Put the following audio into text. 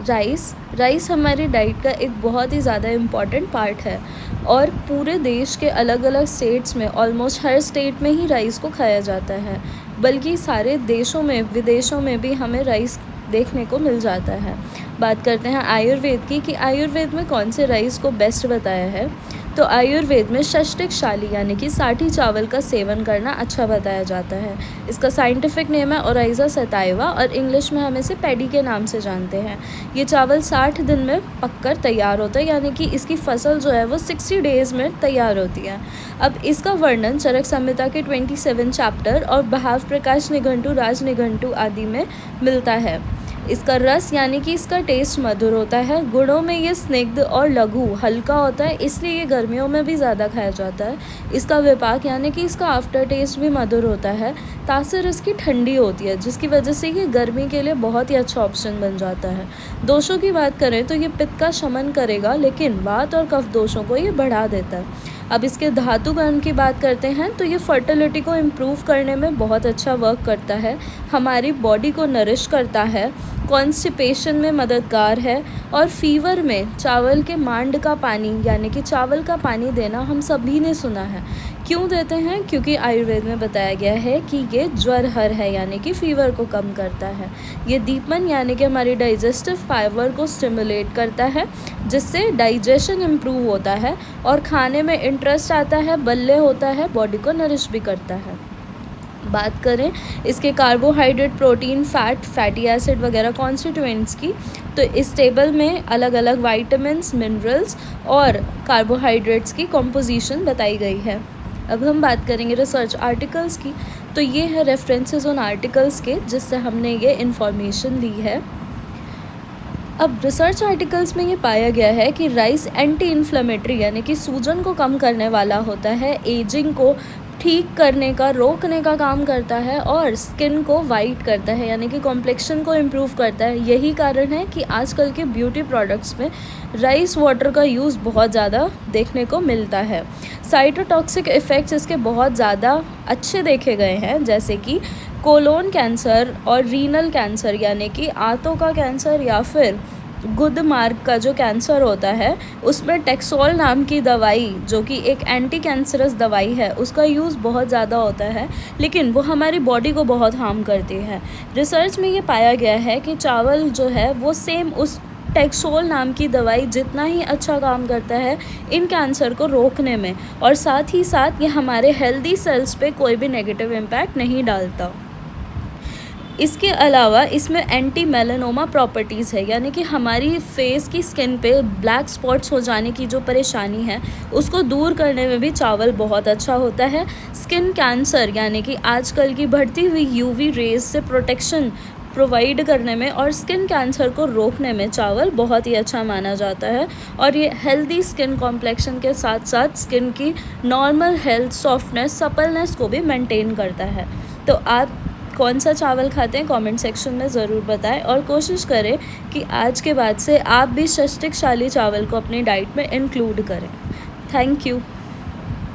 Rice हमारी diet का एक बहुत ही ज़्यादा इम्पॉर्टेंट पार्ट है और पूरे देश के अलग अलग स्टेट्स में ऑलमोस्ट हर स्टेट में ही राइस को खाया जाता है, बल्कि सारे देशों में विदेशों में भी हमें राइस देखने को मिल जाता है। बात करते हैं आयुर्वेद की कि आयुर्वेद में कौन से राइस को बेस्ट बताया है। तो आयुर्वेद में षष्टिक शाली यानी कि साठी चावल का सेवन करना अच्छा बताया जाता है। इसका साइंटिफिक नेम है ओराइज़ा सताइवा और इंग्लिश में हम इसे पैडी के नाम से जानते हैं। ये चावल 60 दिन में पककर तैयार होता है, यानी कि इसकी फसल जो है वो 60 डेज़ में तैयार होती है। अब इसका वर्णन चरक संहिता के 27 चैप्टर और भाव प्रकाश निघंटु, राज निघंटु आदि में मिलता है। इसका रस यानी कि इसका टेस्ट मधुर होता है। गुणों में ये स्निग्ध और लघु हल्का होता है, इसलिए ये गर्मियों में भी ज़्यादा खाया जाता है। इसका विपाक यानी कि इसका आफ्टर टेस्ट भी मधुर होता है। तासीर इसकी ठंडी होती है, जिसकी वजह से ये गर्मी के लिए बहुत ही अच्छा ऑप्शन बन जाता है। दोषों की बात करें तो ये पित्त का शमन करेगा, लेकिन वात और कफ दोषों को ये बढ़ा देता है। अब इसके धातु गुण की बात करते हैं तो ये फर्टिलिटी को इम्प्रूव करने में बहुत अच्छा वर्क करता है, हमारी बॉडी को नरिश करता है, कॉन्स्टिपेशन में मददगार है और फीवर में चावल के मांड का पानी यानी कि चावल का पानी देना हम सभी ने सुना है। क्यों देते हैं? क्योंकि आयुर्वेद में बताया गया है कि ये ज्वरहर है यानी कि फीवर को कम करता है। ये दीपन यानी कि हमारी डाइजेस्टिव पावर को स्टिमुलेट करता है, जिससे डाइजेशन इम्प्रूव होता है और खाने में इंटरेस्ट आता है, बल्ले होता है, बॉडी को नरिश भी करता है। बात करें इसके कार्बोहाइड्रेट, प्रोटीन, फैटी एसिड वगैरह कॉन्स्टिट्यूएंट्स की, तो इस टेबल में अलग अलग वाइटामिन्स, मिनरल्स और कार्बोहाइड्रेट्स की कॉम्पोजिशन बताई गई है। अब हम बात करेंगे रिसर्च आर्टिकल्स की, तो ये है रेफरेंसेस उन आर्टिकल्स के जिससे हमने ये इन्फॉर्मेशन ली है। अब रिसर्च आर्टिकल्स में ये पाया गया है कि राइस एंटी इन्फ्लेमेटरी यानी कि सूजन को कम करने वाला होता है, एजिंग को ठीक करने का, रोकने का काम करता है और स्किन को वाइट करता है यानी कि कॉम्प्लेक्शन को इम्प्रूव करता है। यही कारण है कि आजकल के ब्यूटी प्रोडक्ट्स में राइस वाटर का यूज़ बहुत ज़्यादा देखने को मिलता है। साइटोटॉक्सिक इफ़ेक्ट्स इसके बहुत ज़्यादा अच्छे देखे गए हैं, जैसे कि कोलोन कैंसर और रीनल कैंसर यानी कि आंतों का कैंसर या फिर गुद मार्ग का जो कैंसर होता है, उसमें टेक्सोल नाम की दवाई जो कि एक एंटी कैंसरस दवाई है, उसका यूज़ बहुत ज़्यादा होता है, लेकिन वो हमारी बॉडी को बहुत हार्म करती है। रिसर्च में ये पाया गया है कि चावल जो है वो सेम उस टेक्सोल नाम की दवाई जितना ही अच्छा काम करता है इन कैंसर को रोकने में, और साथ ही साथ ये हमारे हेल्दी सेल्स पे कोई भी नेगेटिव इम्पैक्ट नहीं डालता। इसके अलावा इसमें एंटी मेलानोमा प्रॉपर्टीज़ है, यानी कि हमारी फेस की स्किन पे ब्लैक स्पॉट्स हो जाने की जो परेशानी है उसको दूर करने में भी चावल बहुत अच्छा होता है। स्किन कैंसर यानी कि आजकल की बढ़ती हुई यूवी रेज से प्रोटेक्शन प्रोवाइड करने में और स्किन कैंसर को रोकने में चावल बहुत ही अच्छा माना जाता है, और ये हेल्दी स्किन कॉम्प्लेक्शन के साथ साथ स्किन की नॉर्मल हेल्थ, सॉफ्टनेस, सपलनेस को भी मेंटेन करता है। तो आप कौन सा चावल खाते हैं कमेंट सेक्शन में ज़रूर बताएं और कोशिश करें कि आज के बाद से आप भी षष्टिक शाली चावल को अपनी डाइट में इंक्लूड करें। Thank you.